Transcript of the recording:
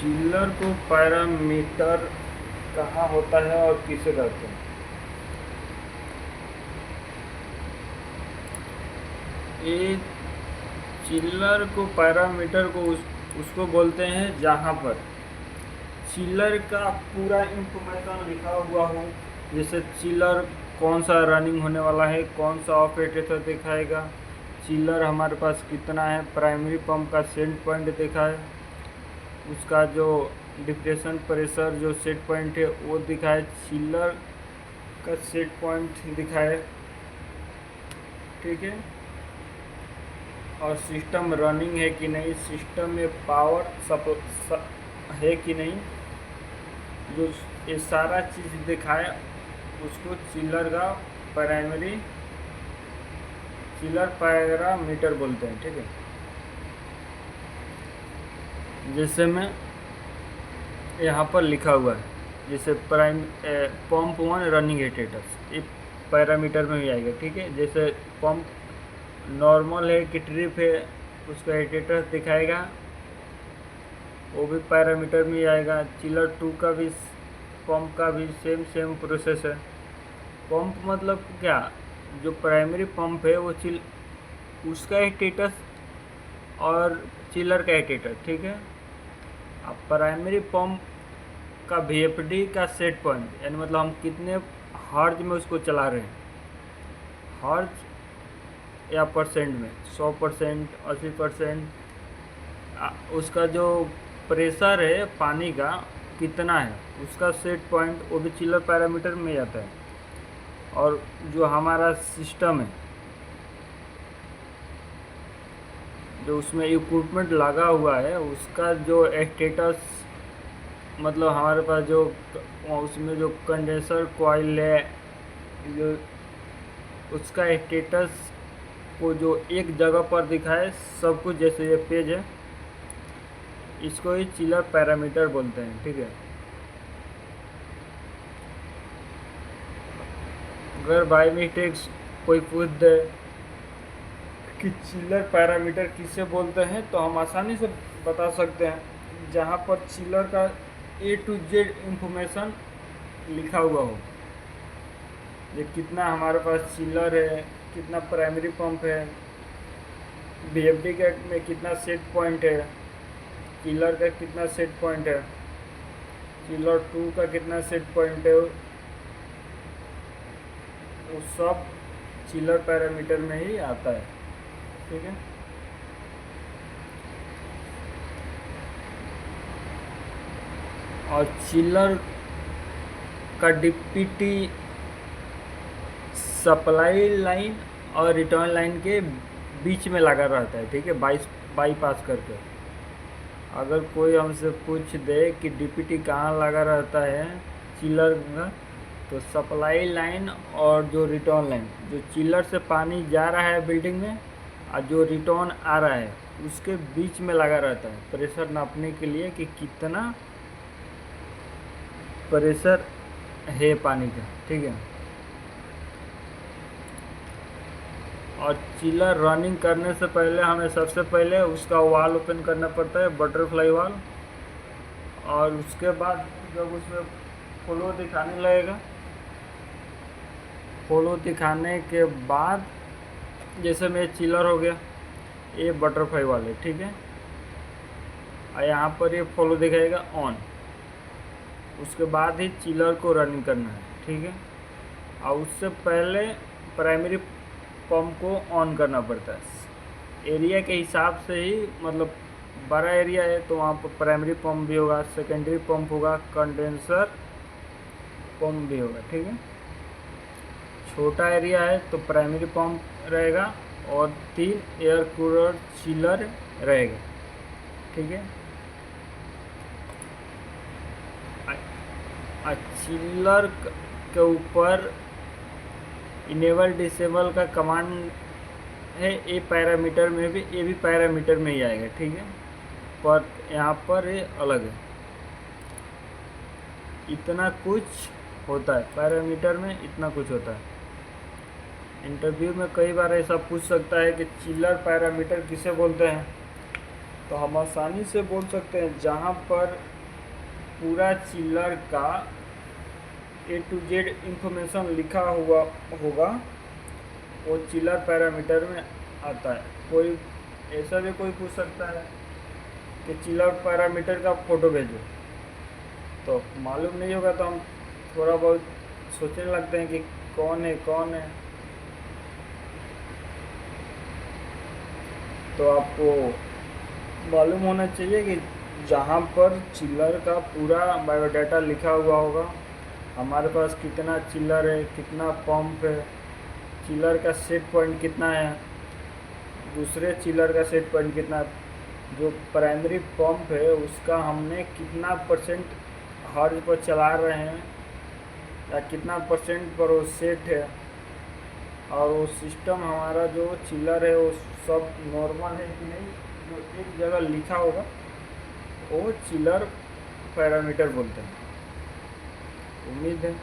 चिल्लर को पैरामीटर कहाँ होता है और किसे कहते हैं? ये चिल्लर को पैरामीटर को उसको बोलते हैं जहाँ पर चिल्लर का पूरा इंफॉर्मेशन लिखा हुआ हो। जैसे चिल्लर कौन सा रनिंग होने वाला है, कौन सा ऑपरेटर दिखाएगा, चिल्लर हमारे पास कितना है, प्राइमरी पंप का सेट पॉइंट दिखा है, उसका जो डिप्रेशन प्रेशर जो सेट पॉइंट है वो दिखाए, चिल्लर का सेट पॉइंट दिखाए, ठीक है। और सिस्टम रनिंग है कि नहीं, सिस्टम में पावर है कि नहीं, जो ये सारा चीज़ दिखाए उसको चिल्लर का चिल्लर पैरामीटर बोलते हैं, ठीक है। जैसे मैं यहाँ पर लिखा हुआ है, जैसे पंप 1 रनिंग स्टेटस, ये पैरामीटर में ही आएगा, ठीक है। जैसे पंप नॉर्मल है कि ट्रिप है, उसका स्टेटस दिखाएगा, वो भी पैरामीटर में ही आएगा। चिल्लर 2 का भी, पंप का भी सेम प्रोसेस है। पंप मतलब क्या, जो प्राइमरी पंप है वो उसका स्टेटस और चिल्लर का स्टेटस, ठीक है। अब प्राइमरी पंप का VFD का सेट पॉइंट, यानी मतलब हम कितने हर्ज में उसको चला रहे हैं, हर्ज या परसेंट में, 100%, 80%। उसका जो प्रेशर है पानी का कितना है, उसका सेट पॉइंट, वो भी चिल्लर पैरामीटर में आता है। और जो हमारा सिस्टम है, जो उसमें इक्विपमेंट लगा हुआ है, उसका जो स्टेटस, मतलब हमारे पास जो उसमें जो कंडेंसर कॉइल है, जो उसका स्टेटस को जो एक जगह पर दिखाए सब कुछ, जैसे ये पेज है, इसको ही चिल्लर पैरामीटर बोलते हैं, ठीक है। अगर बाई मिस्टेक्स कोई पूछ दे कि चिल्लर पैरामीटर किसे बोलते हैं, तो हम आसानी से बता सकते हैं जहाँ पर चिल्लर का A to Z इंफॉर्मेशन लिखा हुआ हो। ये कितना हमारे पास चिल्लर है, कितना प्राइमरी पंप है, VFD का में कितना सेट पॉइंट है, चिल्लर का कितना सेट पॉइंट है, चिल्लर 2 का कितना सेट पॉइंट है, वो सब चिल्लर पैरामीटर में ही आता है, ठीक है। और चिल्लर का DPT सप्लाई लाइन और रिटर्न लाइन के बीच में लगा रहता है, ठीक है, बाईपास करके। अगर कोई हमसे पूछ दे कि DPT कहाँ लगा रहता है चिल्लर का, तो सप्लाई लाइन और जो रिटर्न लाइन, जो चिल्लर से पानी जा रहा है बिल्डिंग में और जो रिटर्न आ रहा है, उसके बीच में लगा रहता है, प्रेशर नापने के लिए कि कितना प्रेशर है पानी का, ठीक है। और चिल्लर रनिंग करने से पहले हमें सबसे पहले उसका वाल ओपन करना पड़ता है, बटरफ्लाई वाल। और उसके बाद जब उसमें फ्लो दिखाने लगेगा, फ्लो दिखाने के बाद, जैसे में चिल्लर हो गया, ये बटरफ्लाई वाल है, ठीक है। और यहाँ पर ये फ्लो दिखाएगा ऑन, उसके बाद ही चिल्लर को रनिंग करना है, ठीक है। और उससे पहले प्राइमरी पंप को ऑन करना पड़ता है। एरिया के हिसाब से ही, मतलब बड़ा एरिया है तो वहाँ पर प्राइमरी पंप भी होगा, सेकेंडरी पंप होगा, कंडेंसर पंप भी होगा, ठीक है। छोटा एरिया है तो प्राइमरी पंप रहेगा और 3 एयर कूलर चिल्लर रहेगा, ठीक है। चिल्लर के ऊपर इनेबल डिसेबल का कमांड है, ये पैरामीटर में भी, ये भी पैरामीटर में ही आएगा, ठीक है। पर यहाँ पर ये अलग है, इतना कुछ होता है पैरामीटर में, इतना कुछ होता है। इंटरव्यू में कई बार ऐसा पूछ सकता है कि चिल्लर पैरामीटर किसे बोलते हैं, तो हम आसानी से बोल सकते हैं जहाँ पर पूरा चिल्लर का A to Z इंफॉर्मेशन लिखा हुआ होगा, वो चिल्लर पैरामीटर में आता है। कोई ऐसा भी कोई पूछ सकता है कि चिल्लर पैरामीटर का फ़ोटो भेजो, तो मालूम नहीं होगा तो हम थोड़ा बहुत सोचने लगते हैं कि कौन है कौन है। तो आपको मालूम होना चाहिए कि जहाँ पर चिल्लर का पूरा बायोडाटा लिखा हुआ होगा, हमारे पास कितना चिल्लर है, कितना पंप है, चिल्लर का सेट पॉइंट कितना है, दूसरे चिल्लर का सेट पॉइंट कितना है, जो प्राइमरी पंप है उसका हमने कितना परसेंट हर्ज पर चला रहे हैं या कितना परसेंट पर वो सेट है, और वो सिस्टम हमारा जो चिल्लर है वो सब नॉर्मल है कि नहीं, जो एक जगह लिखा होगा वो चिल्लर पैरामीटर बोलते हैं। उम्मीद है